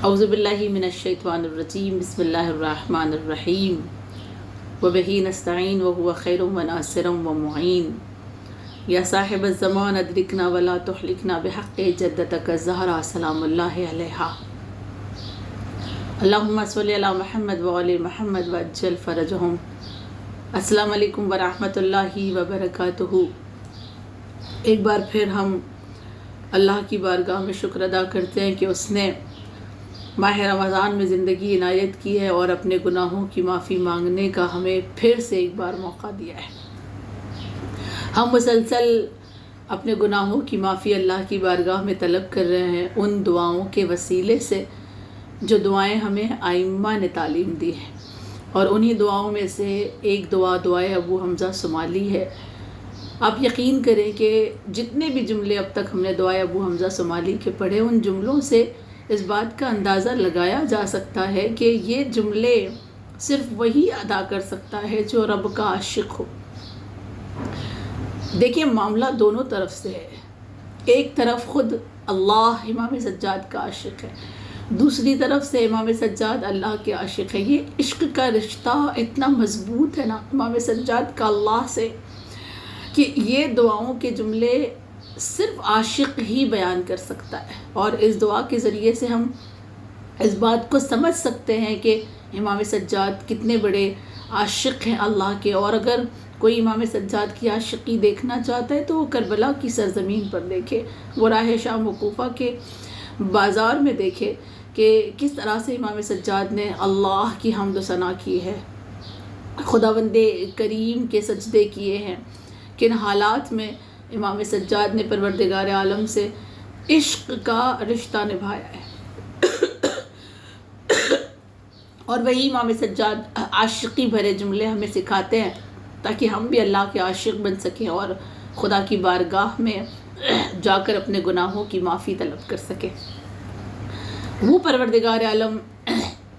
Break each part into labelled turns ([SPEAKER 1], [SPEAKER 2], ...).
[SPEAKER 1] اعوذ باللہ من الشیطان الرجیم بسم اللہ الرحمن الرحیم وبہ نستعین وہو خیر وناصر ومعین یا صاحب الزمان ادرکنا ولا تحلکنا بحق جدتک الزہرا سلام اللہ علیہا اللہم صلی علی محمد وعلی محمد وعجل فرجہم۔ السلام علیکم ورحمۃ اللہ وبرکاتہ۔ ایک بار پھر ہم اللہ کی بارگاہ میں شکر ادا کرتے ہیں کہ اس نے ماہ رمضان میں زندگی عنایت کی ہے اور اپنے گناہوں کی معافی مانگنے کا ہمیں پھر سے ایک بار موقع دیا ہے۔ ہم مسلسل اپنے گناہوں کی معافی اللہ کی بارگاہ میں طلب کر رہے ہیں ان دعاؤں کے وسیلے سے جو دعائیں ہمیں ائمہ نے تعلیم دی ہیں، اور انہی دعاؤں میں سے ایک دعائے ابو حمزہ صومالی ہے۔ آپ یقین کریں کہ جتنے بھی جملے اب تک ہم نے دعائے ابو حمزہ صومالی کے پڑھے، ان جملوں سے اس بات کا اندازہ لگایا جا سکتا ہے کہ یہ جملے صرف وہی ادا کر سکتا ہے جو رب کا عاشق ہو۔ دیکھیں، معاملہ دونوں طرف سے ہے۔ ایک طرف خود اللہ امام سجاد کا عاشق ہے، دوسری طرف سے امام سجاد اللہ کے عاشق ہے۔ یہ عشق کا رشتہ اتنا مضبوط ہے نا امام سجاد کا اللہ سے، کہ یہ دعاؤں کے جملے صرف عاشق ہی بیان کر سکتا ہے۔ اور اس دعا کے ذریعے سے ہم اس بات کو سمجھ سکتے ہیں کہ امام سجاد کتنے بڑے عاشق ہیں اللہ کے۔ اور اگر کوئی امام سجاد کی عاشقی دیکھنا چاہتا ہے تو وہ کربلا کی سرزمین پر دیکھے، وہ راہ شام و کوفہ کے بازار میں دیکھے کہ کس طرح سے امام سجاد نے اللہ کی حمد و ثنا کی ہے، خداوند کریم کے سجدے کیے ہیں، کن حالات میں امام سجاد نے پروردگار عالم سے عشق کا رشتہ نبھایا ہے۔ اور وہی امام سجاد عاشقی بھرے جملے ہمیں سکھاتے ہیں تاکہ ہم بھی اللہ کے عاشق بن سکیں اور خدا کی بارگاہ میں جا کر اپنے گناہوں کی معافی طلب کر سکیں۔ وہ پروردگار عالم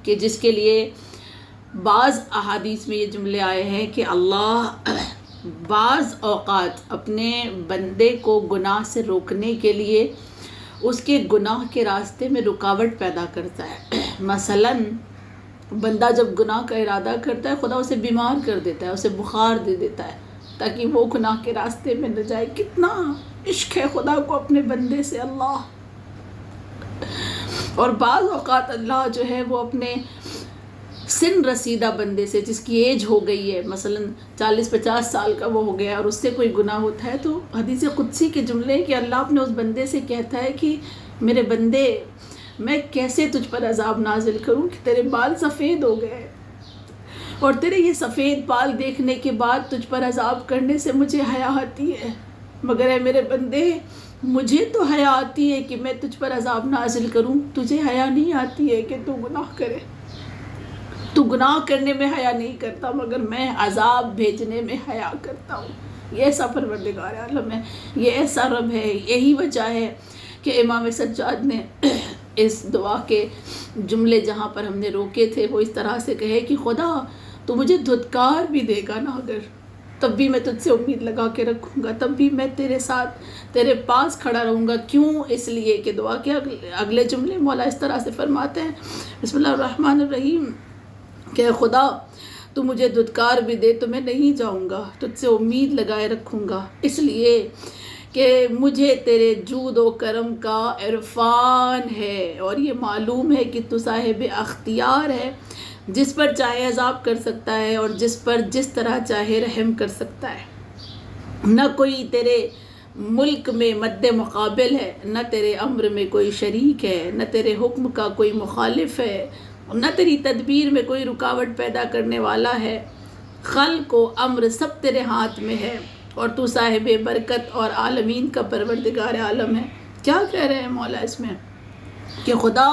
[SPEAKER 1] کہ جس کے لیے بعض احادیث میں یہ جملے آئے ہیں کہ اللہ بعض اوقات اپنے بندے کو گناہ سے روکنے کے لیے اس کے گناہ کے راستے میں رکاوٹ پیدا کرتا ہے۔ مثلاً بندہ جب گناہ کا ارادہ کرتا ہے، خدا اسے بیمار کر دیتا ہے، اسے بخار دے دیتا ہے تاکہ وہ گناہ کے راستے میں نہ جائے۔ کتنا عشق ہے خدا کو اپنے بندے سے اللہ۔ اور بعض اوقات اللہ جو ہے وہ اپنے سن رسیدہ بندے سے، جس کی ایج ہو گئی ہے، مثلاً 40-50 سال کا وہ ہو گیا اور اس سے کوئی گناہ ہوتا ہے، تو حدیث قدسی کے جملے کہ اللہ اپنے اس بندے سے کہتا ہے کہ میرے بندے، میں کیسے تجھ پر عذاب نازل کروں کہ تیرے بال سفید ہو گئے، اور تیرے یہ سفید بال دیکھنے کے بعد تجھ پر عذاب کرنے سے مجھے حیا آتی ہے، مگر اے میرے بندے، مجھے تو حیا آتی ہے کہ میں تجھ پر عذاب نازل کروں، تجھے حیا نہیں آتی ہے کہ تو گناہ کرے۔ تو گناہ کرنے میں حیا نہیں کرتا، مگر میں عذاب بھیجنے میں حیا کرتا ہوں۔ یہ ایسا پروردگار عالم ہے، یہ ایسا رب ہے۔ یہی وجہ ہے کہ امام سجاد نے اس دعا کے جملے جہاں پر ہم نے روکے تھے وہ اس طرح سے کہے کہ خدا تو مجھے دھتکار بھی دے گا نا، اگر تب بھی میں تجھ سے امید لگا کے رکھوں گا، تب بھی میں تیرے ساتھ تیرے پاس کھڑا رہوں گا۔ کیوں؟ اس لیے کہ دعا کے اگلے جملے مولا اس طرح سے فرماتے ہیں، بسم اللہ الرحمن الرحیم، کہ خدا تو مجھے دھتکار بھی دے تو میں نہیں جاؤں گا، تجھ سے امید لگائے رکھوں گا، اس لیے کہ مجھے تیرے جود و کرم کا عرفان ہے، اور یہ معلوم ہے کہ تو صاحب اختیار ہے، جس پر چاہے عذاب کر سکتا ہے اور جس پر جس طرح چاہے رحم کر سکتا ہے۔ نہ کوئی تیرے ملک میں مد مقابل ہے، نہ تیرے امر میں کوئی شریک ہے، نہ تیرے حکم کا کوئی مخالف ہے، نہ تیری تدبیر میں کوئی رکاوٹ پیدا کرنے والا ہے۔ خلق و امر سب تیرے ہاتھ میں ہے، اور تو صاحب برکت اور عالمین کا پروردگار عالم ہے۔ کیا کہہ رہے ہیں مولا اس میں؟ کہ خدا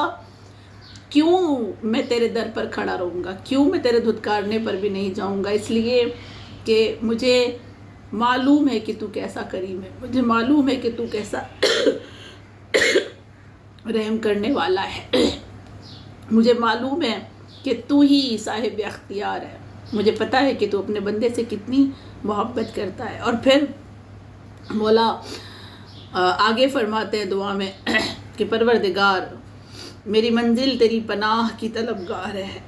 [SPEAKER 1] کیوں میں تیرے در پر کھڑا رہوں گا، کیوں میں تیرے دھتکارنے پر بھی نہیں جاؤں گا؟ اس لیے کہ مجھے معلوم ہے کہ تو کیسا کریم ہے، مجھے معلوم ہے کہ تو کیسا رحم کرنے والا ہے، مجھے معلوم ہے کہ تو ہی صاحب اختیار ہے، مجھے پتہ ہے کہ تو اپنے بندے سے کتنی محبت کرتا ہے۔ اور پھر مولا آگے فرماتے ہیں دعا میں کہ پروردگار، میری منزل تیری پناہ کی طلبگار ہے،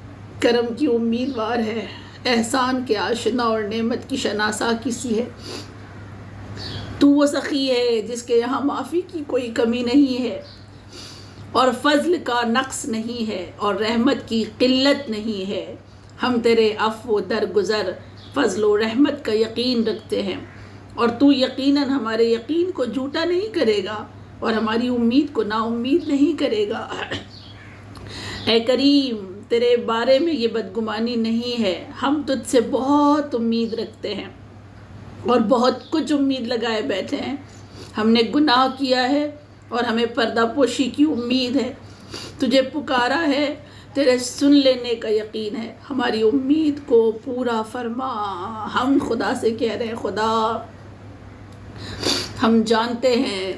[SPEAKER 1] کرم کی امیدوار ہے، احسان کے آشنا اور نعمت کی شناسا کسی ہے۔ تو وہ سخی ہے جس کے یہاں معافی کی کوئی کمی نہیں ہے، اور فضل کا نقص نہیں ہے، اور رحمت کی قلت نہیں ہے۔ ہم تیرے عفو و درگزر، فضل و رحمت کا یقین رکھتے ہیں، اور تو یقیناً ہمارے یقین کو جھوٹا نہیں کرے گا اور ہماری امید کو نا امید نہیں کرے گا۔ اے کریم، تیرے بارے میں یہ بدگمانی نہیں ہے، ہم تجھ سے بہت امید رکھتے ہیں اور بہت کچھ امید لگائے بیٹھے ہیں۔ ہم نے گناہ کیا ہے اور ہمیں پردہ پوشی کی امید ہے، تجھے پکارا ہے، تیرے سن لینے کا یقین ہے، ہماری امید کو پورا فرما۔ ہم خدا سے کہہ رہے ہیں، خدا ہم جانتے ہیں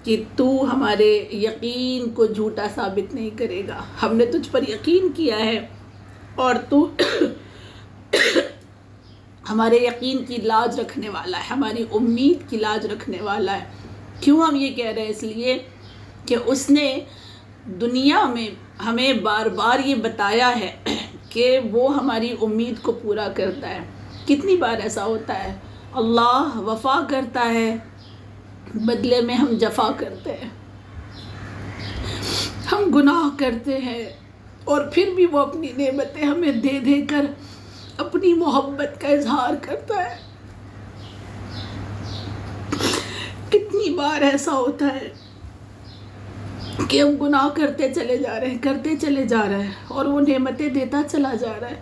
[SPEAKER 1] کہ تو ہمارے یقین کو جھوٹا ثابت نہیں کرے گا، ہم نے تجھ پر یقین کیا ہے اور تو ہمارے یقین کی لاج رکھنے والا ہے، ہماری امید کی لاج رکھنے والا ہے۔ کیوں ہم یہ کہہ رہے ہیں؟ اس لیے کہ اس نے دنیا میں ہمیں بار بار یہ بتایا ہے کہ وہ ہماری امید کو پورا کرتا ہے۔ کتنی بار ایسا ہوتا ہے، اللہ وفا کرتا ہے، بدلے میں ہم جفا کرتے ہیں، ہم گناہ کرتے ہیں، اور پھر بھی وہ اپنی نعمتیں ہمیں دے دے کر اپنی محبت کا اظہار کرتا ہے۔ کتنی بار ایسا ہوتا ہے کہ ہم گناہ کرتے چلے جا رہے ہیں اور وہ نعمتیں دیتا چلا جا رہا ہے،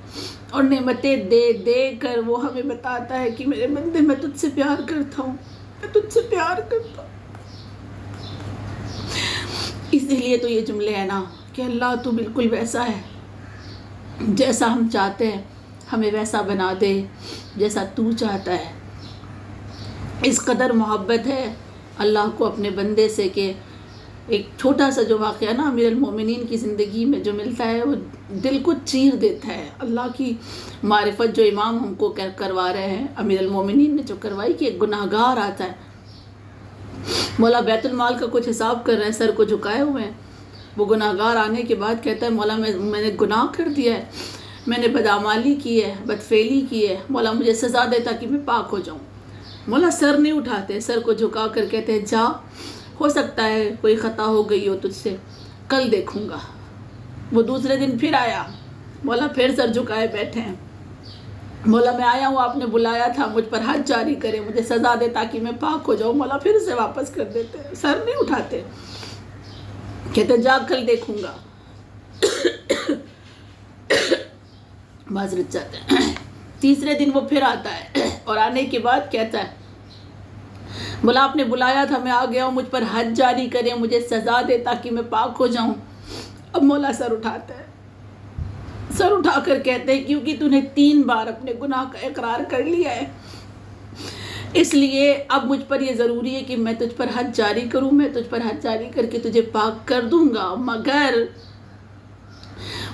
[SPEAKER 1] اور نعمتیں دے دے کر وہ ہمیں بتاتا ہے کہ میرے بندے، میں تجھ سے پیار کرتا ہوں، میں تجھ سے پیار کرتا ہوں۔ اسی لیے تو یہ جملے ہیں نا کہ اللہ تو بالکل ویسا ہے جیسا ہم چاہتے ہیں، ہمیں ویسا بنا دے جیسا تو چاہتا ہے۔ اس قدر محبت ہے اللہ کو اپنے بندے سے کہ ایک چھوٹا سا جو واقعہ نا امیر المومنین کی زندگی میں جو ملتا ہے وہ دل کو چیر دیتا ہے۔ اللہ کی معرفت جو امام ہم کو کروا رہے ہیں، امیر المومنین نے جو کروائی کہ ایک گناہ گار آتا ہے، مولا بیت المال کا کچھ حساب کر رہے ہیں، سر کو جھکائے ہوئے ہیں۔ وہ گناہ گار آنے کے بعد کہتا ہے، مولا میں نے گناہ کر دیا ہے، میں نے بدعمالی کی ہے، بدفعلی کی ہے، مولا مجھے سزا دے تاکہ میں پاک ہو جاؤں۔ مولا سر نہیں اٹھاتے، سر کو جھکا کر کہتے ہیں، جا، ہو سکتا ہے کوئی خطا ہو گئی ہو تجھ سے، کل دیکھوں گا۔ وہ دوسرے دن پھر آیا، مولا پھر سر جھکائے بیٹھے ہیں، مولا میں آیا ہوں، آپ نے بلایا تھا، مجھ پر حد جاری کرے، مجھے سزا دے تاکہ میں پاک ہو جاؤں۔ مولا پھر سے واپس کر دیتے، سر نہیں اٹھاتے، کہتے جا کل دیکھوں گا۔ معذرت چاہتے ہیں۔ تیسرے دن وہ پھر آتا ہے اور آنے کے بعد کہتا ہے، مولا آپ نے بلایا تھا، میں آ گیا ہوں، مجھ پر حد جاری کرے، مجھے سزا دے تاکہ میں پاک ہو جاؤں۔ اب مولا سر اٹھاتا ہے، سر اٹھا کر کہتے ہیں، کیونکہ تو نے 3 بار اپنے گناہ کا اقرار کر لیا ہے، اس لیے اب مجھ پر یہ ضروری ہے کہ میں تجھ پر حد جاری کروں، میں تجھ پر حد جاری کر کے تجھے پاک کر دوں گا، مگر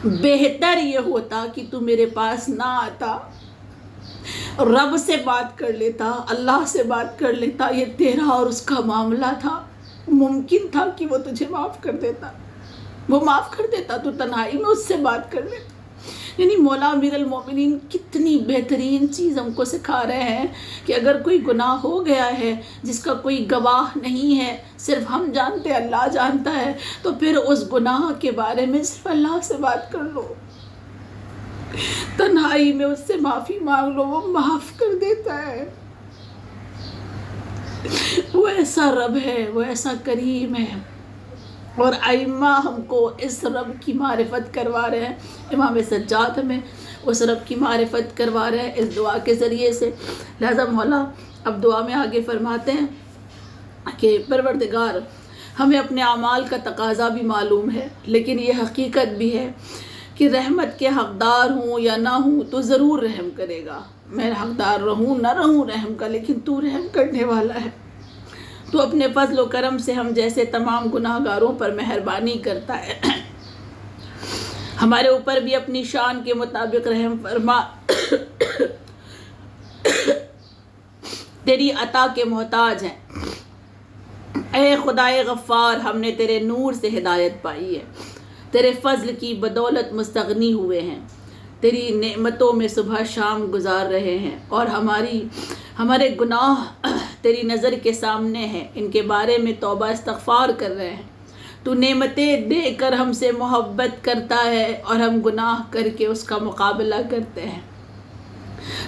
[SPEAKER 1] بہتر یہ ہوتا کہ تو میرے پاس نہ آتا، رب سے بات کر لیتا، اللہ سے بات کر لیتا، یہ تیرا اور اس کا معاملہ تھا، ممکن تھا کہ وہ تجھے معاف کر دیتا، وہ معاف کر دیتا، تو تنہائی میں اس سے بات کر لیتا۔ یعنی مولا امیر المومنین کتنی بہترین چیز ہم کو سکھا رہے ہیں کہ اگر کوئی گناہ ہو گیا ہے جس کا کوئی گواہ نہیں ہے، صرف ہم جانتے، اللہ جانتا ہے، تو پھر اس گناہ کے بارے میں صرف اللہ سے بات کر لو، تنہائی میں اس سے معافی مانگ لو، وہ معاف کر دیتا ہے۔ وہ ایسا رب ہے، وہ ایسا کریم ہے، اور ائمہ ہم کو اس رب کی معرفت کروا رہے ہیں، امام سجاد ہمیں اس رب کی معرفت کروا رہے ہیں اس دعا کے ذریعے سے۔ لہذا مولا اب دعا میں آگے فرماتے ہیں کہ پروردگار، ہمیں اپنے اعمال کا تقاضا بھی معلوم ہے، لیکن یہ حقیقت بھی ہے کہ رحمت کے حقدار ہوں یا نہ ہوں تو ضرور رحم کرے گا۔ میں حقدار رہوں نہ رہوں رحم کا، لیکن تو رحم کرنے والا ہے۔ تو اپنے فضل و کرم سے ہم جیسے تمام گناہ گاروں پر مہربانی کرتا ہے، ہمارے اوپر بھی اپنی شان کے مطابق رحم فرما۔ تیری عطا کے محتاج ہیں، اے خدائے غفار، ہم نے تیرے نور سے ہدایت پائی ہے، تیرے فضل کی بدولت مستغنی ہوئے ہیں، تیری نعمتوں میں صبح شام گزار رہے ہیں، اور ہمارے گناہ تیری نظر کے سامنے ہیں، ان کے بارے میں توبہ استغفار کر رہے ہیں۔ تو نعمتیں دے کر ہم سے محبت کرتا ہے اور ہم گناہ کر کے اس کا مقابلہ کرتے ہیں۔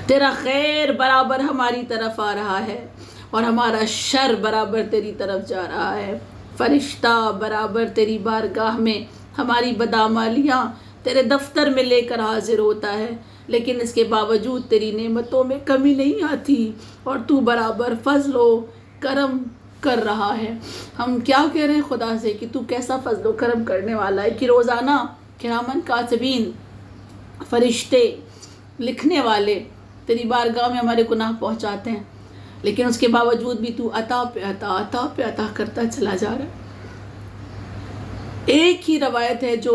[SPEAKER 1] تیرا خیر برابر ہماری طرف آ رہا ہے اور ہمارا شر برابر تیری طرف جا رہا ہے۔ فرشتہ برابر تیری بارگاہ میں ہماری بدعمالیاں تیرے دفتر میں لے کر حاضر ہوتا ہے، لیکن اس کے باوجود تیری نعمتوں میں کمی نہیں آتی، اور تو برابر فضل و کرم کر رہا ہے۔ ہم کیا کہہ رہے ہیں خدا سے کہ تو کیسا فضل و کرم کرنے والا ہے، کہ روزانہ کرامن کاتبین فرشتے لکھنے والے تیری بارگاہ میں ہمارے گناہ پہنچاتے ہیں، لیکن اس کے باوجود بھی تو عطا پہ عطا کرتا چلا جا رہا ہے۔ ایک ہی روایت ہے جو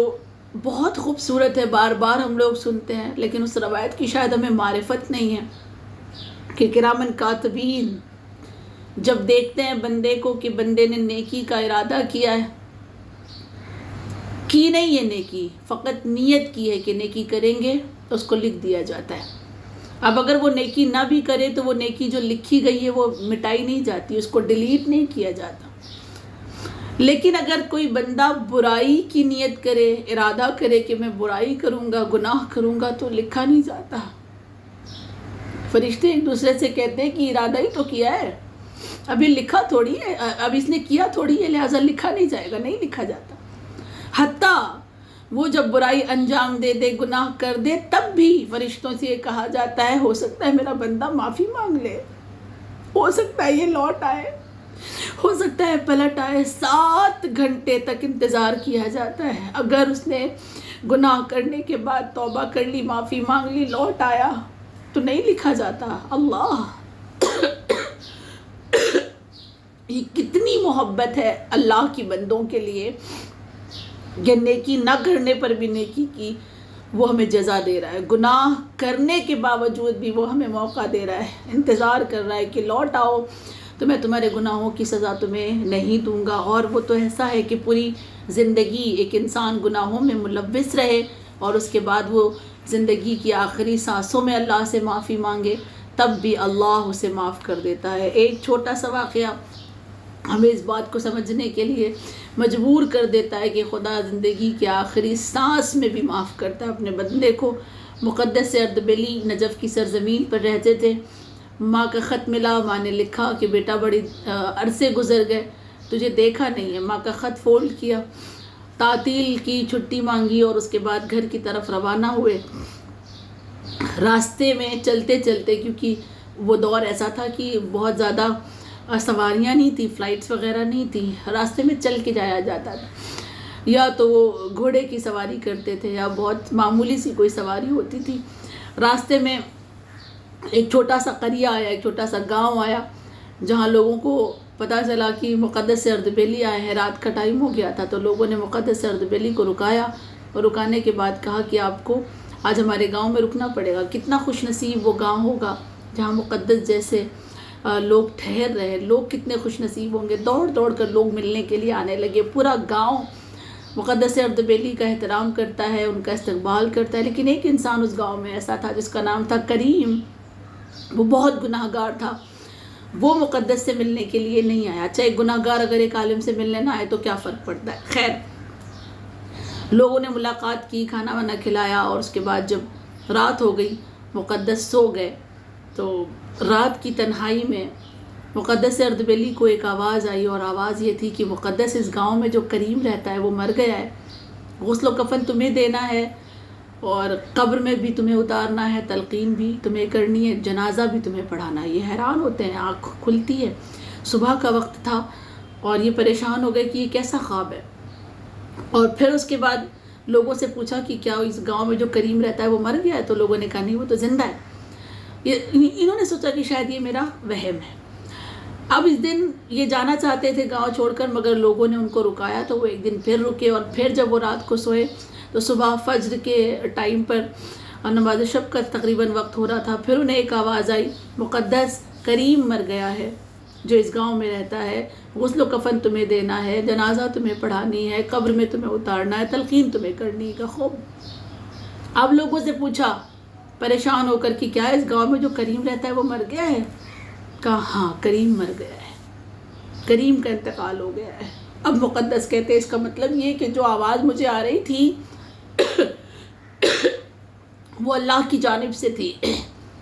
[SPEAKER 1] بہت خوبصورت ہے، بار بار ہم لوگ سنتے ہیں، لیکن اس روایت کی شاید ہمیں معرفت نہیں ہے، کہ کرامن کاتبین جب دیکھتے ہیں بندے کو کہ بندے نے نیکی کا ارادہ کیا ہے، کی نہیں ہے نیکی، فقط نیت کی ہے کہ نیکی کریں گے، تو اس کو لکھ دیا جاتا ہے۔ اب اگر وہ نیکی نہ بھی کرے تو وہ نیکی جو لکھی گئی ہے وہ مٹائی نہیں جاتی، اس کو ڈیلیٹ نہیں کیا جاتا۔ لیکن اگر کوئی بندہ برائی کی نیت کرے، ارادہ کرے کہ میں برائی کروں گا، گناہ کروں گا، تو لکھا نہیں جاتا۔ فرشتے ایک دوسرے سے کہتے ہیں کہ ارادہ ہی تو کیا ہے، ابھی لکھا تھوڑی ہے، اب اس نے کیا تھوڑی ہے، لہٰذا لکھا نہیں جائے گا، نہیں لکھا جاتا۔ حتیٰ وہ جب برائی انجام دے دے، گناہ کر دے، تب بھی فرشتوں سے یہ کہا جاتا ہے ہو سکتا ہے میرا بندہ معافی مانگ لے، ہو سکتا ہے یہ لوٹ آئے، ہو سکتا ہے پلٹ آئے۔ 7 گھنٹے تک انتظار کیا جاتا ہے، اگر اس نے گناہ کرنے کے بعد توبہ کر لی، معافی مانگ لی، لوٹ آیا، تو نہیں لکھا جاتا۔ اللہ یہ کتنی محبت ہے اللہ کی بندوں کے لیے، کہ نیکی نہ کرنے پر بھی نیکی کی وہ ہمیں جزا دے رہا ہے، گناہ کرنے کے باوجود بھی وہ ہمیں موقع دے رہا ہے، انتظار کر رہا ہے کہ لوٹ آؤ تو میں تمہارے گناہوں کی سزا تمہیں نہیں دوں گا۔ اور وہ تو ایسا ہے کہ پوری زندگی ایک انسان گناہوں میں ملوث رہے، اور اس کے بعد وہ زندگی کی آخری سانسوں میں اللہ سے معافی مانگے، تب بھی اللہ اسے معاف کر دیتا ہے۔ ایک چھوٹا سا واقعہ ہمیں اس بات کو سمجھنے کے لیے مجبور کر دیتا ہے کہ خدا زندگی کے آخری سانس میں بھی معاف کرتا ہے اپنے بندے کو۔ مقدس اردبیلی نجف کی سرزمین پر رہتے تھے، ماں کا خط ملا، ماں نے لکھا کہ بیٹا بڑی عرصے گزر گئے، تجھے دیکھا نہیں ہے۔ ماں کا خط فولڈ کیا، تعطیل کی چھٹی مانگی، اور اس کے بعد گھر کی طرف روانہ ہوئے۔ راستے میں چلتے چلتے، کیونکہ وہ دور ایسا تھا کہ بہت زیادہ سواریاں نہیں تھی، فلائٹس وغیرہ نہیں تھی، راستے میں چل کے جایا جاتا تھا، یا تو وہ گھوڑے کی سواری کرتے تھے یا بہت معمولی سی کوئی سواری ہوتی تھی۔ راستے میں ایک چھوٹا سا قریہ آیا، ایک چھوٹا سا گاؤں آیا، جہاں لوگوں کو پتہ چلا کہ مقدس اردبیلی آئے ہیں، رات کا ٹائم ہو گیا تھا، تو لوگوں نے مقدس اردبیلی کو رکایا، اور رکانے کے بعد کہا کہ آپ کو آج ہمارے گاؤں میں رکنا پڑے گا۔ کتنا خوش نصیب وہ گاؤں ہوگا جہاں مقدس جیسے لوگ ٹھہر رہے، لوگ کتنے خوش نصیب ہوں گے۔ دوڑ دوڑ کر لوگ ملنے کے لیے آنے لگے، پورا گاؤں مقدس اردبیلی کا احترام کرتا ہے، ان کا استقبال کرتا ہے۔ لیکن ایک انسان اس گاؤں میں ایسا تھا جس کا نام تھا کریم، وہ بہت گناہ گار تھا، وہ مقدس سے ملنے کے لیے نہیں آیا۔ اچھا، ایک گناہ گار اگر ایک عالم سے ملنے نہ آئے تو کیا فرق پڑتا ہے؟ خیر، لوگوں نے ملاقات کی، کھانا وانا کھلایا، اور اس کے بعد جب رات ہو گئی، مقدس سو گئے، تو رات کی تنہائی میں مقدس اردبیلی کو ایک آواز آئی، اور آواز یہ تھی کہ مقدس، اس گاؤں میں جو کریم رہتا ہے وہ مر گیا ہے، غسل و کفن تمہیں دینا ہے، اور قبر میں بھی تمہیں اتارنا ہے، تلقین بھی تمہیں کرنی ہے، جنازہ بھی تمہیں پڑھانا ہے۔ یہ حیران ہوتے ہیں، آنکھ کھلتی ہے، صبح کا وقت تھا، اور یہ پریشان ہو گئے کہ یہ کیسا خواب ہے۔ اور پھر اس کے بعد لوگوں سے پوچھا کہ کیا اس گاؤں میں جو کریم رہتا ہے وہ مر گیا ہے؟ تو لوگوں نے کہا نہیں، وہ تو زندہ ہے۔ انہوں نے سوچا کہ شاید یہ میرا وہم ہے۔ اب اس دن یہ جانا چاہتے تھے گاؤں چھوڑ کر، مگر لوگوں نے ان کو رکایا، تو وہ ایک دن پھر رکے، اور پھر جب وہ رات کو سوئے تو صبح فجر کے ٹائم پر نماز شب کا تقریباً وقت ہو رہا تھا، پھر انہیں ایک آواز آئی، مقدس، کریم مر گیا ہے۔ جو اس گاؤں میں رہتا ہے، غسل و کفن تمہیں دینا ہے، جنازہ تمہیں پڑھانی ہے، قبر میں تمہیں اتارنا ہے، تلقین تمہیں کرنی ہے۔ خوب اب لوگوں سے پوچھا پریشان ہو کر کہ کیا اس گاؤں میں جو کریم رہتا ہے وہ مر گیا ہے؟ کہا ہاں کریم مر گیا ہے، کریم کا انتقال ہو گیا ہے۔ اب مقدس کہتے ہیں اس کا مطلب یہ کہ جو آواز مجھے آ رہی تھی وہ اللہ کی جانب سے تھی۔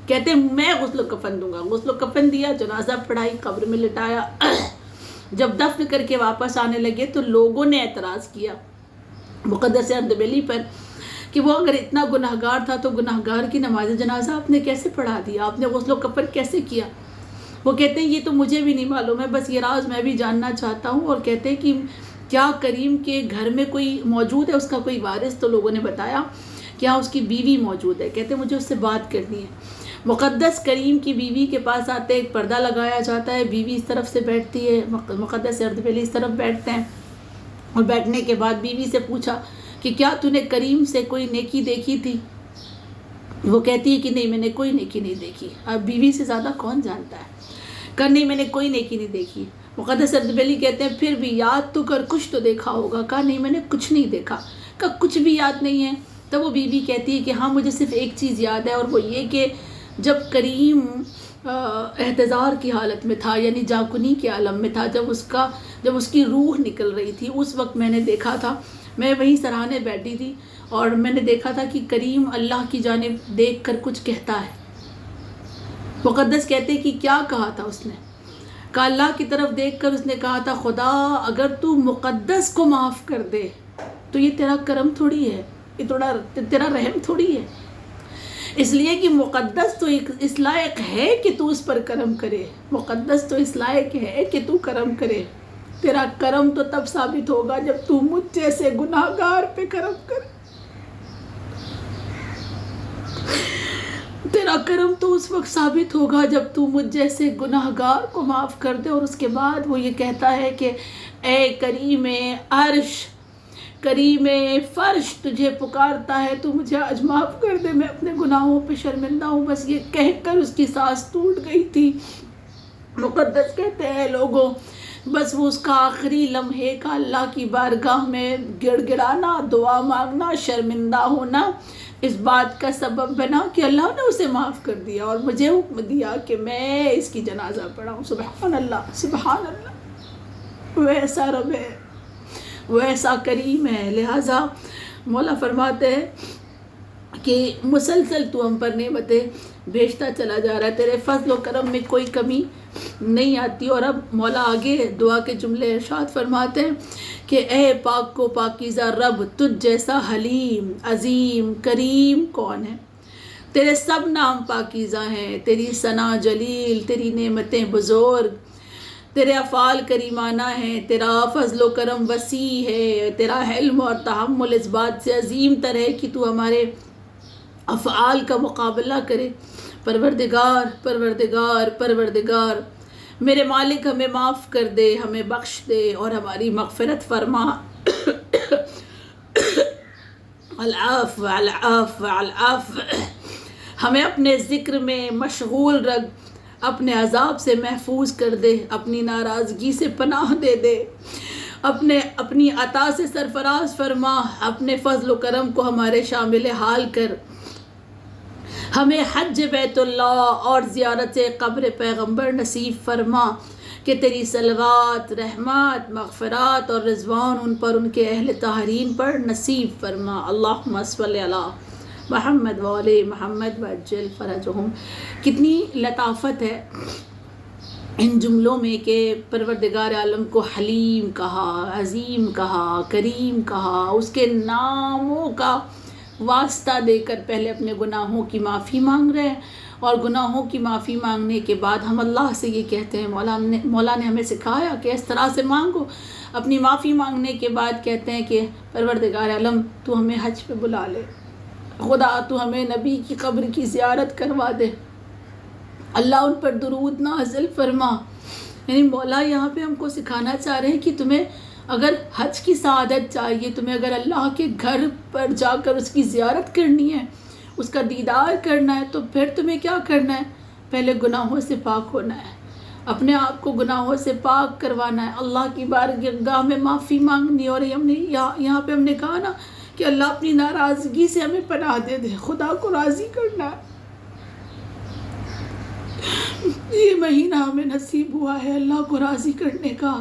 [SPEAKER 1] کہتے ہیں میں غسل و کفن دوں گا، غسل و کفن دیا، جنازہ پڑھائی، قبر میں لٹایا۔ جب دفن کر کے واپس آنے لگے تو لوگوں نے اعتراض کیا مقدس اردبیلی پر کہ وہ اگر اتنا گناہگار تھا تو گناہگار کی نماز جنازہ آپ نے کیسے پڑھا دیا، آپ نے غسل و کفن کیسے کیا؟ وہ کہتے ہیں یہ تو مجھے بھی نہیں معلوم ہے، بس یہ راز میں بھی جاننا چاہتا ہوں۔ اور کہتے ہیں کہ کیا کریم کے گھر میں کوئی موجود ہے، اس کا کوئی وارث؟ تو لوگوں نے بتایا کیا اس کی بیوی موجود ہے۔ کہتے ہیں مجھے اس سے بات کرنی ہے۔ مقدس کریم کی بیوی کے پاس آتے، ایک پردہ لگایا جاتا ہے، بیوی اس طرف سے بیٹھتی ہے، مقدس اردبیلی اس طرف بیٹھتے ہیں، اور بیٹھنے کے بعد بیوی سے پوچھا کہ کیا تو نے کریم سے کوئی نیکی دیکھی تھی؟ وہ کہتی ہے کہ نہیں میں نے کوئی نیکی نہیں دیکھی۔ اب بیوی سے زیادہ کون جانتا ہے؟ کہا نہیں میں نے کوئی نیکی نہیں دیکھی۔ مقدس اردبیلی کہتے ہیں پھر بھی یاد تو کر، کچھ تو دیکھا ہوگا۔ کہا نہیں میں نے کچھ نہیں دیکھا۔ کہا کچھ بھی یاد نہیں ہے؟ تب وہ بیوی کہتی ہے کہ ہاں مجھے صرف ایک چیز یاد ہے، اور وہ یہ کہ جب کریم احتضار کی حالت میں تھا، یعنی جاکنی کے عالم میں تھا، جب اس کی روح نکل رہی تھی، اس وقت میں نے دیکھا تھا، میں وہیں سراہنے بیٹھی تھی اور میں نے دیکھا تھا کہ کریم اللہ کی جانب دیکھ کر کچھ کہتا ہے۔ مقدس کہتے کہ کیا کہا تھا اس نے؟ کہ اللہ کی طرف دیکھ کر اس نے کہا تھا خدا اگر تو مقدس کو معاف کر دے تو یہ تیرا کرم تھوڑی ہے، یہ تیرا رحم تھوڑی ہے، اس لیے کہ مقدس تو اس لائق ہے کہ تو اس پر کرم کرے، مقدس تو اس لائق ہے کہ تو کرم کرے، تیرا کرم تو تب ثابت ہوگا جب تو مجھ جیسے گناہگار پہ کرم کرے، تیرا کرم تو اس وقت ثابت ہوگا جب تو مجھ جیسے گناہگار کو معاف کر دے۔ اور اس کے بعد وہ یہ کہتا ہے کہ اے کریم عرش، کریم فرش، تجھے پکارتا ہے تو مجھے آج معاف کر دے، میں اپنے گناہوں پہ شرمندہ ہوں۔ بس یہ کہہ کر اس کی سانس ٹوٹ گئی تھی۔ مقدس کہتے ہیں لوگوں بس وہ اس کا آخری لمحے کا اللہ کی بارگاہ میں گڑ گڑانا، دعا مانگنا، شرمندہ ہونا اس بات کا سبب بنا کہ اللہ نے اسے معاف کر دیا اور مجھے حکم دیا کہ میں اس کی جنازہ پڑھاؤں۔ سبحان اللہ، سبحان اللہ، وہ ایسا رب ہے، وہ ایسا کریم ہے۔ لہٰذا مولا فرماتے ہیں کہ مسلسل تو ہم پر نعمتیں بھیجتا چلا جا رہا ہے، تیرے فضل و کرم میں کوئی کمی نہیں آتی۔ اور اب مولا آگے دعا کے جملے ارشاد فرماتے ہیں کہ اے پاک کو پاکیزہ رب، تجھ جیسا حلیم، عظیم، کریم کون ہے؟ تیرے سب نام پاکیزہ ہیں، تیری ثنا جلیل، تیری نعمتیں بزرگ، تیرے افعال کریمانہ ہیں، تیرا فضل و کرم وسیع ہے، تیرا حلم اور تحمل اس بات سے عظیم تر ہے کہ تو ہمارے افعال کا مقابلہ کرے۔ پروردگار پروردگار پروردگار، میرے مالک ہمیں معاف کر دے، ہمیں بخش دے اور ہماری مغفرت فرما۔ العفو العفو العفو، ہمیں اپنے ذکر میں مشغول رکھ، اپنے عذاب سے محفوظ کر دے، اپنی ناراضگی سے پناہ دے دے، اپنی عطا سے سرفراز فرما، اپنے فضل و کرم کو ہمارے شامل حال کر، ہمیں حج بیت اللہ اور زیارت قبر پیغمبر نصیب فرما کہ تیری صلوات، رحمت، مغفرات اور رضوان ان پر، ان کے اہل طاہرین پر نصیب فرما۔ اللہم صلی علی محمد وعلی محمد وعجل فرجہم۔ کتنی لطافت ہے ان جملوں میں کہ پروردگار عالم کو حلیم کہا، عظیم کہا، کریم کہا، اس کے ناموں کا واسطہ دے کر پہلے اپنے گناہوں کی معافی مانگ رہے ہیں، اور گناہوں کی معافی مانگنے کے بعد ہم اللہ سے یہ کہتے ہیں، مولا نے ہمیں سکھایا کہ اس طرح سے مانگو۔ اپنی معافی مانگنے کے بعد کہتے ہیں کہ پروردگار عالم تو ہمیں حج پہ بلا لے، خدا تو ہمیں نبی کی قبر کی زیارت کروا دے، اللہ ان پر درود نازل فرما۔ یعنی مولا یہاں پہ ہم کو سکھانا چاہ رہے ہیں کہ تمہیں اگر حج کی سعادت چاہیے، تمہیں اگر اللہ کے گھر پر جا کر اس کی زیارت کرنی ہے، اس کا دیدار کرنا ہے، تو پھر تمہیں کیا کرنا ہے؟ پہلے گناہوں سے پاک ہونا ہے، اپنے آپ کو گناہوں سے پاک کروانا ہے، اللہ کی بارگاہ میں معافی مانگنی. اور ہم نے یہاں پہ ہم نے کہا نا کہ اللہ اپنی ناراضگی سے ہمیں پناہ دے دے، خدا کو راضی کرنا ہے. یہ مہینہ ہمیں نصیب ہوا ہے اللہ کو راضی کرنے کا،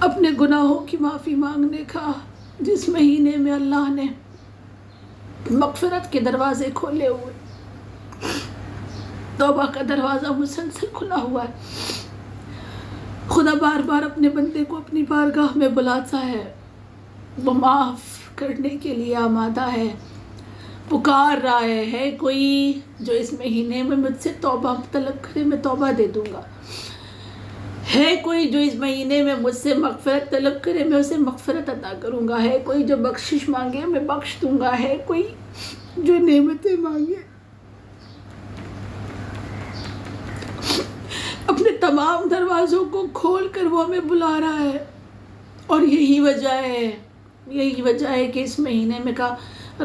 [SPEAKER 1] اپنے گناہوں کی معافی مانگنے کا، جس مہینے میں اللہ نے مغفرت کے دروازے کھولے ہوئے، توبہ کا دروازہ مسلسل کھلا ہوا ہے. خدا بار بار اپنے بندے کو اپنی بارگاہ میں بلاتا ہے، وہ معاف کرنے کے لیے آمادہ ہے، پکار رہا ہے کوئی جو اس مہینے میں مجھ سے توبہ طلب کرے میں توبہ دے دوں گا، ہے کوئی جو اس مہینے میں مجھ سے مغفرت طلب کرے میں اسے مغفرت عطا کروں گا، ہے کوئی جو بخشش مانگے میں بخش دوں گا، ہے کوئی جو نعمتیں مانگے. اپنے تمام دروازوں کو کھول کر وہ ہمیں بلا رہا ہے. اور یہی وجہ ہے کہ اس مہینے میں کہا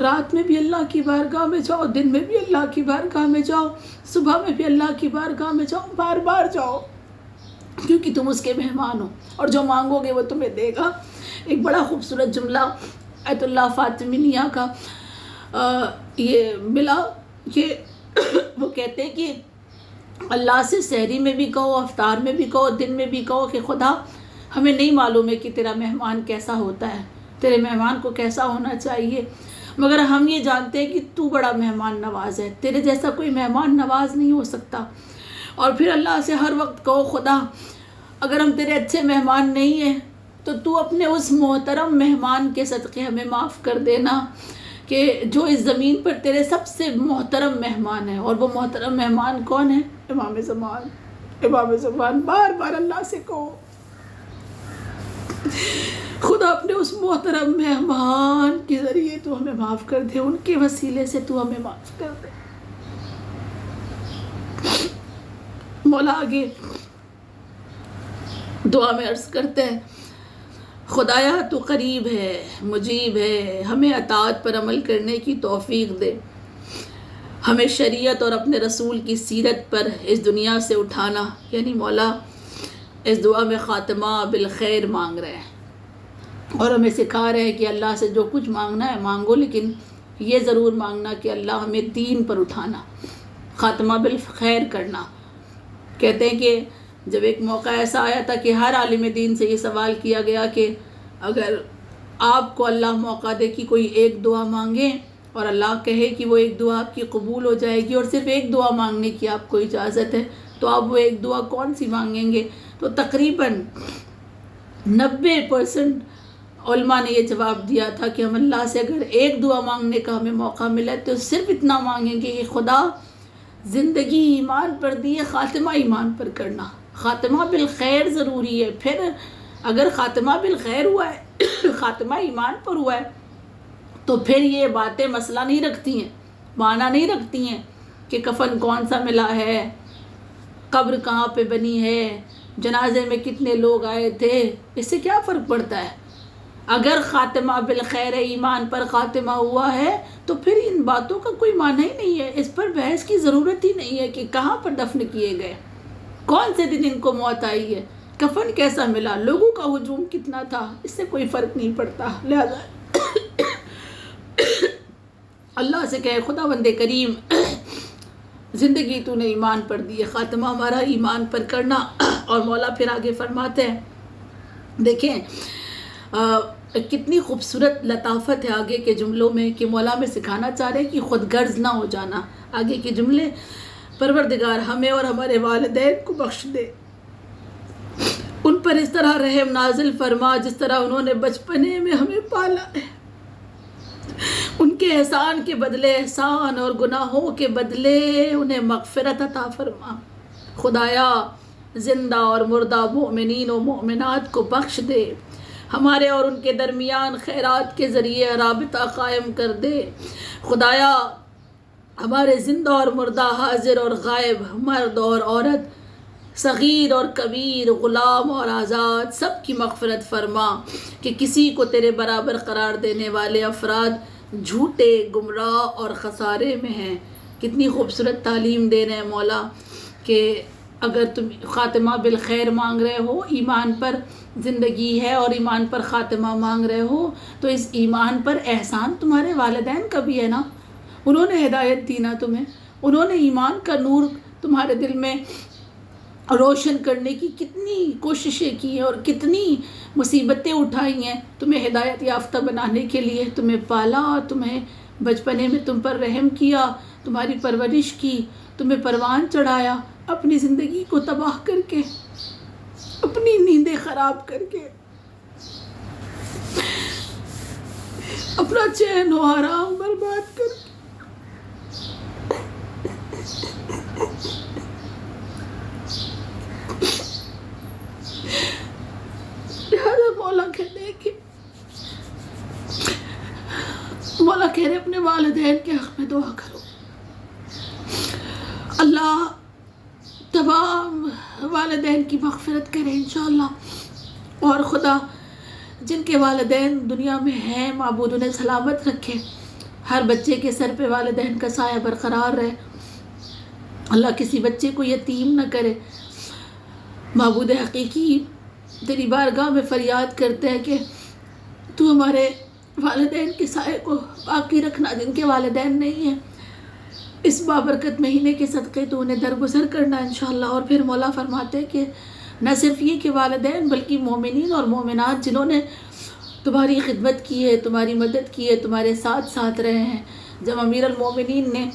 [SPEAKER 1] رات میں بھی اللہ کی بارگاہ میں جاؤ، دن میں بھی اللہ کی بارگاہ میں جاؤ، صبح میں بھی اللہ کی بارگاہ میں جاؤ، بار بار جاؤ، کیونکہ تم اس کے مہمان ہو اور جو مانگو گے وہ تمہیں دے گا. ایک بڑا خوبصورت جملہ آیت اللہ فاطمیہ کا یہ ملا کہ وہ کہتے ہیں کہ اللہ سے سحری میں بھی کہو، افطار میں بھی کہو، دن میں بھی کہو کہ خدا ہمیں نہیں معلوم ہے کہ تیرا مہمان کیسا ہوتا ہے، تیرے مہمان کو کیسا ہونا چاہیے، مگر ہم یہ جانتے ہیں کہ تو بڑا مہمان نواز ہے، تیرے جیسا کوئی مہمان نواز نہیں ہو سکتا. اور پھر اللہ سے ہر وقت کہو خدا اگر ہم تیرے اچھے مہمان نہیں ہیں تو اپنے اس محترم مہمان کے صدقے ہمیں معاف کر دینا کہ جو اس زمین پر تیرے سب سے محترم مہمان ہے. اور وہ محترم مہمان کون ہے؟ امام زمان. بار بار اللہ سے کہو خدا اپنے اس محترم مہمان کے ذریعے تو ہمیں معاف کر دے، ان کے وسیلے سے تو ہمیں معاف کر دے. مولا آگے دعا میں عرض کرتے ہیں خدایا تو قریب ہے، مجیب ہے، ہمیں اطاعت پر عمل کرنے کی توفیق دے، ہمیں شریعت اور اپنے رسول کی سیرت پر اس دنیا سے اٹھانا. یعنی مولا اس دعا میں خاتمہ بالخیر مانگ رہے ہیں اور ہمیں سکھا رہے ہیں کہ اللہ سے جو کچھ مانگنا ہے مانگو، لیکن یہ ضرور مانگنا کہ اللہ ہمیں دین پر اٹھانا، خاتمہ بالخیر کرنا. کہتے ہیں کہ جب ایک موقع ایسا آیا تھا کہ ہر عالم دین سے یہ سوال کیا گیا کہ اگر آپ کو اللہ موقع دے کہ کوئی ایک دعا مانگے اور اللہ کہے کہ وہ ایک دعا آپ کی قبول ہو جائے گی اور صرف ایک دعا مانگنے کی آپ کو اجازت ہے، تو آپ وہ ایک دعا کون سی مانگیں گے؟ تو تقریباً 90% علماء نے یہ جواب دیا تھا کہ ہم اللہ سے اگر ایک دعا مانگنے کا ہمیں موقع ملا تو صرف اتنا مانگیں گے کہ خدا زندگی ایمان پر دیے، خاتمہ ایمان پر کرنا، خاتمہ بالخیر ضروری ہے. پھر اگر خاتمہ بالخیر ہوا ہے خاتمہ ایمان پر ہوا ہے تو پھر یہ باتیں مسئلہ نہیں رکھتی ہیں، معنی نہیں رکھتی ہیں کہ کفن کون سا ملا ہے، قبر کہاں پہ بنی ہے، جنازے میں کتنے لوگ آئے تھے، اس سے کیا فرق پڑتا ہے. اگر خاتمہ بالخیر ایمان پر خاتمہ ہوا ہے تو پھر ان باتوں کا کوئی معنی ہی نہیں ہے، اس پر بحث کی ضرورت ہی نہیں ہے کہ کہاں پر دفن کیے گئے، کون سے دن ان کو موت آئی ہے، کفن کیسا ملا، لوگوں کا ہجوم کتنا تھا، اس سے کوئی فرق نہیں پڑتا. لہذا اللہ سے کہے خدا بند کریم زندگی تو نے ایمان پر دی ہے، خاتمہ ہمارا ایمان پر کرنا. اور مولا پھر آگے فرماتے ہیں، دیکھیں کتنی خوبصورت لطافت ہے آگے کے جملوں میں کہ مولا میں سکھانا چاہ رہے ہیں کہ خود غرض نہ ہو جانا. آگے کے جملے پروردگار ہمیں اور ہمارے والدین کو بخش دے، ان پر اس طرح رحم نازل فرما جس طرح انہوں نے بچپنے میں ہمیں پالا ہے، ان کے احسان کے بدلے احسان اور گناہوں کے بدلے انہیں مغفرت عطا فرما. خدایا زندہ اور مردہ مومنین و مومنات کو بخش دے، ہمارے اور ان کے درمیان خیرات کے ذریعے رابطہ قائم کر دے. خدایا ہمارے زندہ اور مردہ، حاضر اور غائب، مرد اور عورت، صغیر اور کبیر، غلام اور آزاد، سب کی مغفرت فرما کہ کسی کو تیرے برابر قرار دینے والے افراد جھوٹے، گمراہ اور خسارے میں ہیں. کتنی خوبصورت تعلیم دے رہے ہیں مولا کہ اگر تم خاتمہ بالخیر مانگ رہے ہو، ایمان پر زندگی ہے اور ایمان پر خاتمہ مانگ رہے ہو، تو اس ایمان پر احسان تمہارے والدین کا بھی ہے نا، انہوں نے ہدایت دی نا تمہیں، انہوں نے ایمان کا نور تمہارے دل میں روشن کرنے کی کتنی کوششیں کی ہیں اور کتنی مصیبتیں اٹھائی ہیں تمہیں ہدایت یافتہ بنانے کے لیے، تمہیں پالا، تمہیں بچپنے میں تم پر رحم کیا، تمہاری پرورش کی، تمہیں پروان چڑھایا، اپنی زندگی کو تباہ کر کے، اپنی نیندیں خراب کر کے، اپنا چین و آرام برباد کر کے، مولا کہہ رہے اپنے والدین کے حق میں دعا کرو، اللہ تمام والدین کی مغفرت کرے انشاءاللہ، اور خدا جن کے والدین دنیا میں ہیں معبود انہیں سلامت رکھے، ہر بچے کے سر پہ والدین کا سایہ برقرار رہے، اللہ کسی بچے کو یتیم نہ کرے۔ معبود حقیقی تیری بارگاہ میں فریاد کرتے ہیں کہ تو ہمارے والدین کے سائے کو باقی رکھنا، جن کے والدین نہیں ہیں، اس بابرکت مہینے کے صدقے تو انہیں درگزر کرنا انشاءاللہ۔ اور پھر مولا فرماتے ہیں کہ نہ صرف یہ کہ والدین بلکہ مومنین اور مومنات جنہوں نے تمہاری خدمت کی ہے، تمہاری مدد کی ہے، تمہارے ساتھ رہے ہیں۔ جب امیر المومنین نے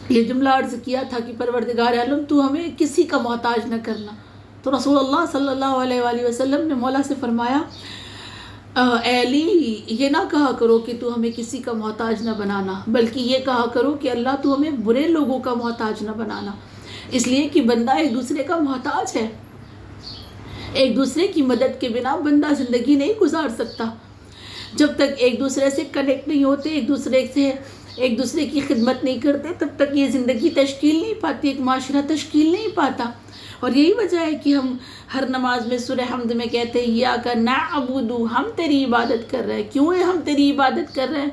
[SPEAKER 1] یہ جملہ عرض کیا تھا کہ پروردگار عالم تو ہمیں کسی کا محتاج نہ کرنا، تو رسول اللہ صلی اللہ علیہ وآلہ وسلم نے مولا سے فرمایا اے علی یہ نہ کہا کرو کہ تو ہمیں کسی کا محتاج نہ بنانا، بلکہ یہ کہا کرو کہ اللہ تو ہمیں برے لوگوں کا محتاج نہ بنانا، اس لیے کہ بندہ ایک دوسرے کا محتاج ہے، ایک دوسرے کی مدد کے بنا بندہ زندگی نہیں گزار سکتا۔ جب تک ایک دوسرے سے کنیکٹ نہیں ہوتے، ایک دوسرے کی خدمت نہیں کرتے، تب تک یہ زندگی تشکیل نہیں پاتی، ایک معاشرہ تشکیل نہیں پاتا۔ اور یہی وجہ ہے کہ ہم ہر نماز میں سورہ حمد میں کہتے ہیں ایاک نعبد، ہم تیری عبادت کر رہے ہیں۔ کیوں ہے ہم تیری عبادت کر رہے ہیں؟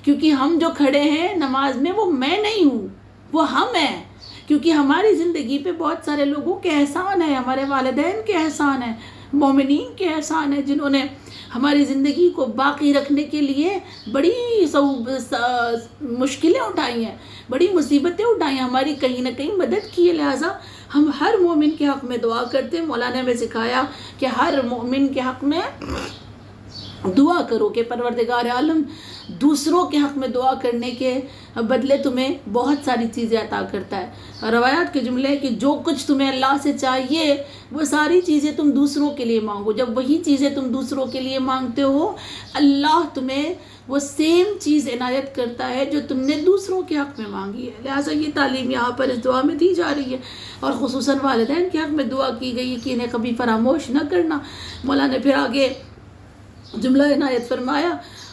[SPEAKER 1] کیونکہ ہم جو کھڑے ہیں نماز میں وہ میں نہیں ہوں، وہ ہم ہیں، کیونکہ ہماری زندگی پہ بہت سارے لوگوں کے احسان ہیں، ہمارے والدین کے احسان ہیں، مومنین کے احسان ہیں، جنہوں نے ہماری زندگی کو باقی رکھنے کے لیے بڑی مشکلیں اٹھائی ہیں، بڑی مصیبتیں اٹھائی ہیں، ہماری کہیں نہ کہیں مدد کی ہے۔ لہٰذا ہم ہر مومن کے حق میں دعا کرتے ہیں۔ مولانا نے ہمیں سکھایا کہ ہر مومن کے حق میں دعا کرو کہ پروردگار عالم دوسروں کے حق میں دعا کرنے کے بدلے تمہیں بہت ساری چیزیں عطا کرتا ہے۔ روایات کے جملے کہ جو کچھ تمہیں اللہ سے چاہیے وہ ساری چیزیں تم دوسروں کے لیے مانگو، جب وہی چیزیں تم دوسروں کے لیے مانگتے ہو اللہ تمہیں وہ سیم چیز عنایت کرتا ہے جو تم نے دوسروں کے حق میں مانگی ہے۔ لہٰذا یہ تعلیم یہاں پر اس دعا میں دی جا رہی ہے، اور خصوصاً والدین کے حق میں دعا کی گئی ہے کہ انہیں کبھی فراموش نہ کرنا۔ مولانا نے پھر آگے جملہ عنایت فرمایا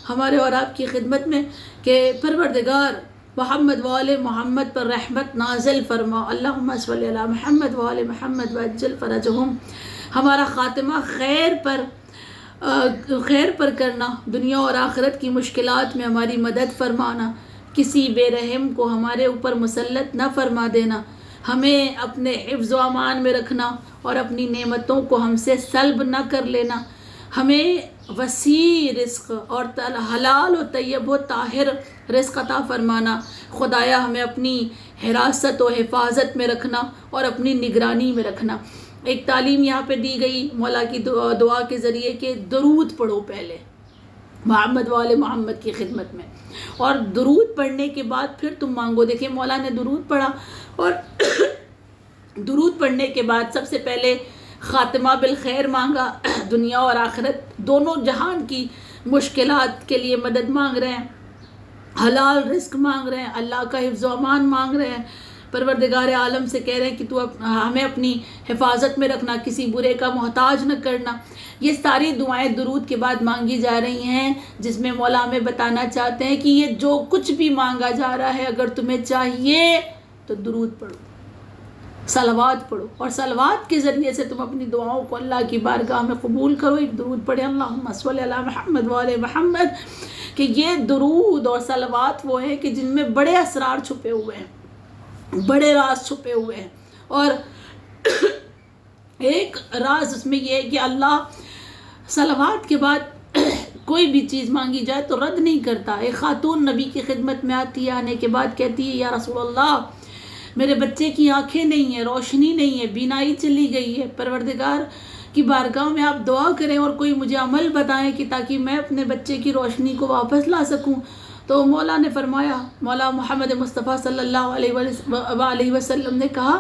[SPEAKER 1] ہمارے اور آپ کی خدمت میں کہ پروردگار محمد وآل محمد پر رحمت نازل فرما، اللہم صلی علی محمد وآل محمد وعجل فرجہم، ہمارا خاتمہ خیر پر کرنا، دنیا اور آخرت کی مشکلات میں ہماری مدد فرمانا، کسی بے رحم کو ہمارے اوپر مسلط نہ فرما دینا، ہمیں اپنے حفظ و امان میں رکھنا اور اپنی نعمتوں کو ہم سے سلب نہ کر لینا، ہمیں وسیع رزق اور حلال و طیب و طاہر رزق عطا فرمانا، خدایا ہمیں اپنی حراست و حفاظت میں رکھنا اور اپنی نگرانی میں رکھنا۔ ایک تعلیم یہاں پہ دی گئی مولا کی دعا کے ذریعے کہ درود پڑھو پہلے محمد وآل محمد کی خدمت میں، اور درود پڑھنے کے بعد پھر تم مانگو۔ دیکھیں مولا نے درود پڑھا، اور درود پڑھنے کے بعد سب سے پہلے خاتمہ بالخیر مانگا، دنیا اور آخرت دونوں جہان کی مشکلات کے لیے مدد مانگ رہے ہیں، حلال رزق مانگ رہے ہیں، اللہ کا حفظ و امان مانگ رہے ہیں، پروردگار عالم سے کہہ رہے ہیں کہ تو ہمیں اپنی حفاظت میں رکھنا، کسی برے کا محتاج نہ کرنا۔ یہ ساری دعائیں درود کے بعد مانگی جا رہی ہیں، جس میں مولا ہمیں بتانا چاہتے ہیں کہ یہ جو کچھ بھی مانگا جا رہا ہے اگر تمہیں چاہیے تو درود پڑھو، صلوات پڑھو، اور صلوات کے ذریعے سے تم اپنی دعاؤں کو اللہ کی بارگاہ میں قبول کرو۔ ایک درود پڑھے اللہم صلی علی محمد وآل محمد، کہ یہ درود اور صلوات وہ ہیں کہ جن میں بڑے اسرار چھپے ہوئے ہیں، بڑے راز چھپے ہوئے ہیں، اور ایک راز اس میں یہ ہے کہ اللہ صلوات کے بعد کوئی بھی چیز مانگی جائے تو رد نہیں کرتا. ایک خاتون نبی کی خدمت میں آتی ہے، آنے کے بعد کہتی ہے یا رسول اللہ میرے بچے کی آنکھیں نہیں ہیں، روشنی نہیں ہے، بینائی چلی گئی ہے، پروردگار کی بارگاہ میں آپ دعا کریں اور کوئی مجھے عمل بتائیں کہ تاکہ میں اپنے بچے کی روشنی کو واپس لا سکوں. تو مولا نے فرمایا، مولا محمد مصطفیٰ صلی اللہ علیہ وسلم نے کہا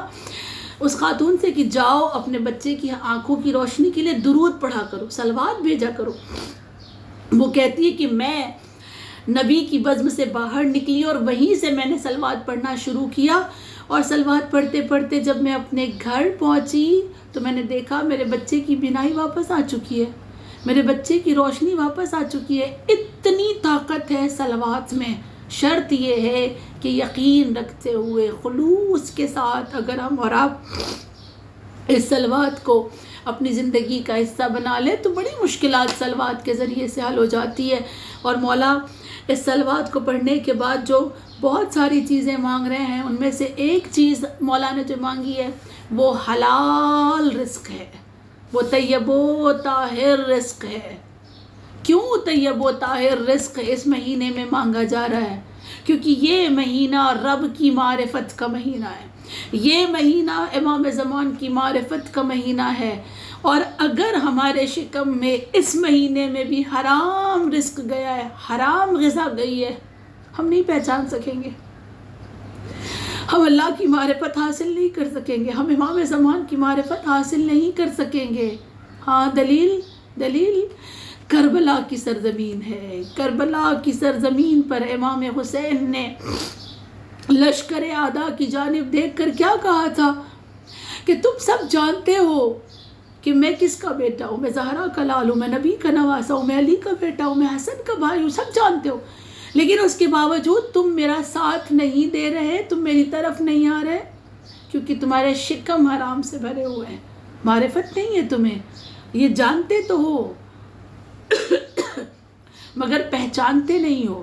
[SPEAKER 1] اس خاتون سے کہ جاؤ اپنے بچے کی آنکھوں کی روشنی کے لیے درود پڑھا کرو، صلوات بھیجا کرو. وہ کہتی ہے کہ میں نبی کی بزم سے باہر نکلی اور وہیں سے میں نے صلوات پڑھنا شروع کیا، اور صلوات پڑھتے پڑھتے جب میں اپنے گھر پہنچی تو میں نے دیکھا میرے بچے کی بینائی واپس آ چکی ہے، میرے بچے کی روشنی واپس آ چکی ہے. اتنی طاقت ہے صلوات میں. شرط یہ ہے کہ یقین رکھتے ہوئے خلوص کے ساتھ اگر ہم اور آپ اس صلوات کو اپنی زندگی کا حصہ بنا لیں تو بڑی مشکلات صلوات کے ذریعے سے حل ہو جاتی ہے. اور مولا اس صلوات کو پڑھنے کے بعد جو بہت ساری چیزیں مانگ رہے ہیں ان میں سے ایک چیز مولا نے جو مانگی ہے وہ حلال رزق ہے، وہ طیب و طاہر رزق ہے. کیوں طیب و طاہر رزق اس مہینے میں مانگا جا رہا ہے؟ کیونکہ یہ مہینہ رب کی معرفت کا مہینہ ہے، یہ مہینہ امام زمان کی معرفت کا مہینہ ہے. اور اگر ہمارے شکم میں اس مہینے میں بھی حرام رزق گیا ہے، حرام غذا گئی ہے، ہم نہیں پہچان سکیں گے، ہم اللہ کی معرفت حاصل نہیں کر سکیں گے، ہم امام زمان کی معرفت حاصل نہیں کر سکیں گے. ہاں دلیل کربلا کی سرزمین ہے. کربلا کی سرزمین پر امام حسین نے لشکر اعداء کی جانب دیکھ کر کیا کہا تھا کہ تم سب جانتے ہو کہ میں کس کا بیٹا ہوں، میں زہرا کا لال ہوں، میں نبی کا نواسا ہوں، میں علی کا بیٹا ہوں، میں حسن کا بھائی ہوں، سب جانتے ہو، لیکن اس کے باوجود تم میرا ساتھ نہیں دے رہے، تم میری طرف نہیں آ رہے کیونکہ تمہارے شکم حرام سے بھرے ہوئے ہیں، معرفت نہیں ہے تمہیں، یہ جانتے تو ہو مگر پہچانتے نہیں ہو،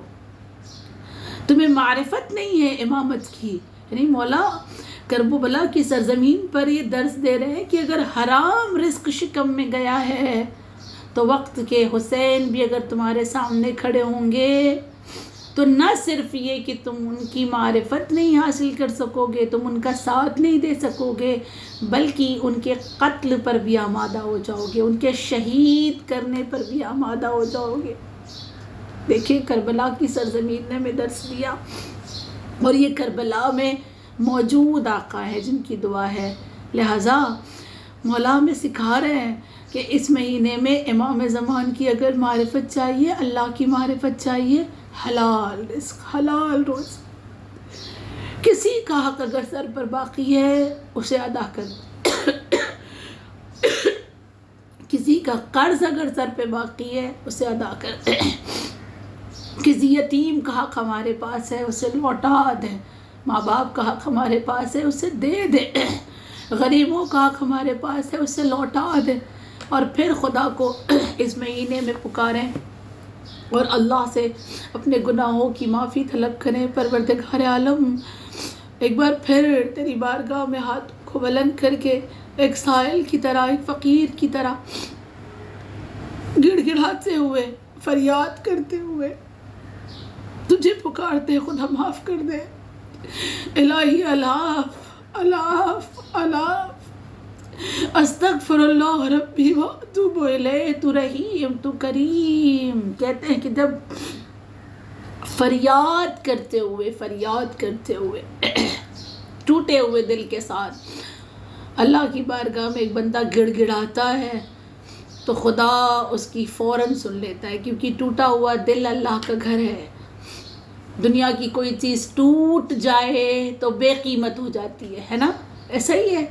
[SPEAKER 1] تمہیں معرفت نہیں ہے امامت کی. یعنی مولا کرب و بلا کی سرزمین پر یہ درس دے رہے ہیں کہ اگر حرام رزق شکم میں گیا ہے تو وقت کے حسین بھی اگر تمہارے سامنے کھڑے ہوں گے تو نہ صرف یہ کہ تم ان کی معرفت نہیں حاصل کر سکو گے، تم ان کا ساتھ نہیں دے سکو گے، بلکہ ان کے قتل پر بھی آمادہ ہو جاؤ گے، ان کے شہید کرنے پر بھی آمادہ ہو جاؤ گے. دیکھیں کربلا کی سرزمین نے ہمیں درس دیا، اور یہ کربلا میں موجود آقا ہے جن کی دعا ہے. لہٰذا مولا ہمیں سکھا رہے ہیں کہ اس مہینے میں امام زمان کی اگر معرفت چاہیے، اللہ کی معرفت چاہیے، حلال رزق، حلال روز. کسی کا حق اگر سر پر باقی ہے اسے ادا کر، کسی کا قرض اگر سر پہ باقی ہے اسے ادا کر، کسی یتیم کا حق ہمارے پاس ہے اسے لوٹا دیں، ماں باپ کا حق ہمارے پاس ہے اسے دے دیں، غریبوں کا حق ہمارے پاس ہے اسے لوٹا دیں، اور پھر خدا کو اس مہینے میں پکاریں اور اللہ سے اپنے گناہوں کی معافی طلب کریں. پروردگار عالم ایک بار پھر تیری بارگاہ میں ہاتھ کو بلند کر کے ایک سائل کی طرح، ایک فقیر کی طرح گڑ گڑاتے ہوئے، فریاد کرتے ہوئے تجھے پکارتے، خدا معاف کر دے. الہی الاف الاف الاف استغفر اللہ ربی واتوب الیہ، تو رحیم تو کریم. کہتے ہیں کہ جب فریاد کرتے ہوئے ٹوٹے ہوئے دل کے ساتھ اللہ کی بارگاہ میں ایک بندہ گڑ گڑاتا ہے تو خدا اس کی فوراً سن لیتا ہے، کیونکہ ٹوٹا ہوا دل اللہ کا گھر ہے. دنیا کی کوئی چیز ٹوٹ جائے تو بے قیمت ہو جاتی ہے نا، ایسا ہی ہے.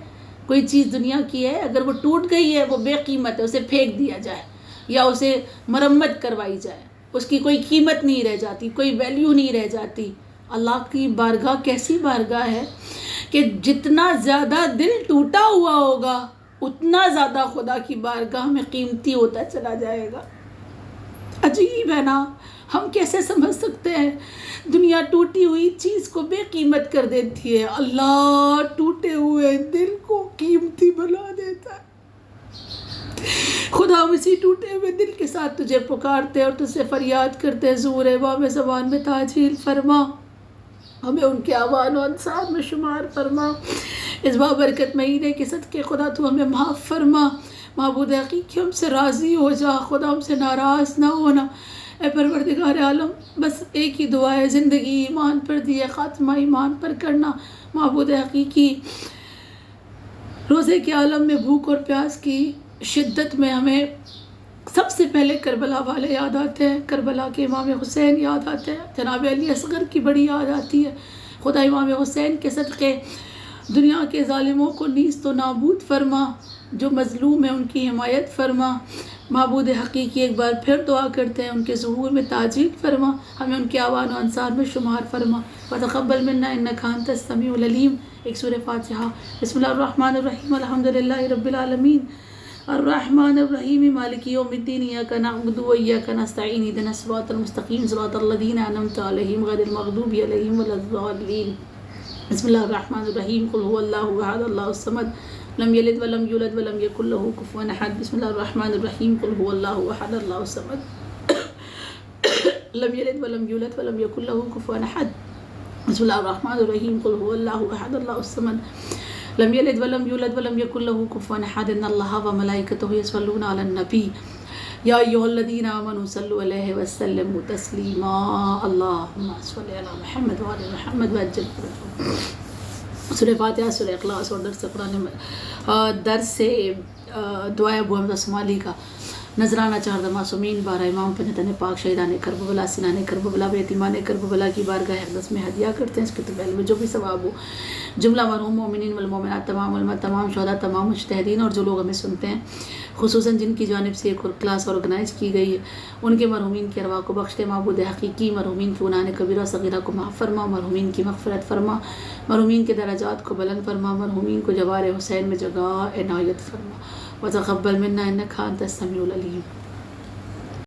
[SPEAKER 1] کوئی چیز دنیا کی ہے، اگر وہ ٹوٹ گئی ہے وہ بے قیمت ہے، اسے پھینک دیا جائے یا اسے مرمت کروائی جائے، اس کی کوئی قیمت نہیں رہ جاتی، کوئی ویلیو نہیں رہ جاتی. اللہ کی بارگاہ کیسی بارگاہ ہے کہ جتنا زیادہ دل ٹوٹا ہوا ہوگا اتنا زیادہ خدا کی بارگاہ میں قیمتی ہوتا چلا جائے گا. عجیب ہے نا، ہم کیسے سمجھ سکتے ہیں؟ دنیا ٹوٹی ہوئی چیز کو بے قیمت کر دیتی ہے، اللہ ٹوٹے ہوئے دل کو قیمتی بنا دیتا ہے۔ خدا ہم اسی ٹوٹے ہوئے دل کے ساتھ تجھے پکارتے ہیں اور تجھ سے فریاد کرتے ہیں، زور بام زبان میں تاجیل فرما، ہمیں ان کے آوان و انصار میں شمار فرما، اس بابرکت مہینے کے صدقے خدا تو ہمیں معاف فرما، معبود حقیقی ہم سے راضی ہو جا، خدا ہم سے ناراض نہ ہونا۔ اے پروردگار عالم، بس ایک ہی دعا ہے، زندگی ایمان پر دی ہے، خاتمہ ایمان پر کرنا۔ معبود حقیقی روزے کے عالم میں بھوک اور پیاس کی شدت میں ہمیں سب سے پہلے کربلا والے یاد آتے ہیں، کربلا کے امام حسین یاد آتے ہیں، جناب علی اصغر کی بڑی یاد آتی ہے۔ خدا امام حسین کے صدقے دنیا کے ظالموں کو نیست و نابود فرما، جو مظلوم ہیں ان کی حمایت فرما۔ معبود حقیقی ایک بار پھر دعا کرتے ہیں، ان کے ظہور میں تاجیل فرما، ہمیں ان کے آوان و انصار میں شمار فرما۔ وتقبل منا انک انت السمیع العلیم۔ ایک سورہ فاتحہ۔ بسم اللہ الرحمن الرحیم، الحمدللہ رب العالمین، الرحمن الرحیم، مالک یوم الدین، ایاک نعبد و ایاک نستعین، اہدنا الصراط المستقیم، صراط الذین انعمت علیہم غیر المغضوب علیہم ولا الضالین۔ بسم اللہ الرحمن الرحیم، قل هو اللہ احد اللہ الصمد، لم یلد ولم یولد ولم یکن له کفوا احد۔ بسم اللہ الرحمن الرحیم، قل هو اللہ احد اللہ الصمد، لم یلد ولم یولد ولم یکن له کفوا احد۔ بسم اللہ الرحمن الرحیم، قل هو اللہ احد اللہ الصمد، لم یلد ولم یولد ولم یکن له کفوا احد۔ ان اللہ وملائکتہ یصلون علی النبی، یا ایھا الذین آمنوا صلوا علیہ وسلموا تسلیما، اللہم صل علی محمد وعلی محمد وعجل فرجہ۔ سورہ فاتحہ، سورہ اخلاص اور درس قرآن، درس دعائے ابو حمزہ صومالی کا نذرانہ چہردہ معصومین بارہ امام پنجتن پاک شہیدان کربلا، سنان کربلا، یتیمان کربلا کی بارگاہ اقدس میں ہدیہ کرتے ہیں، اس کے طویل میں جو بھی ثواب ہو جملہ مرحوم مومنین والمومنات، تمام علماء، تمام شہداء، تمام مجتہدین اور جو لوگ ہمیں سنتے ہیں، خصوصاً جن کی جانب سے ایک اور کلاس آرگنائز کی گئی ہے، ان کے مرحومین کی ارواح کو بخش دے۔ معبود حقیقی مرحومین کی گناہ کبیرہ صغیرہ کو معاف فرما، مرحومین کی مغفرت فرما، مرحومین کے درجات کو بلند فرما، مرحومین کو جوار حسین میں جگہ عنایت فرما۔ وتقبل منا انک انت السمیع العلیم۔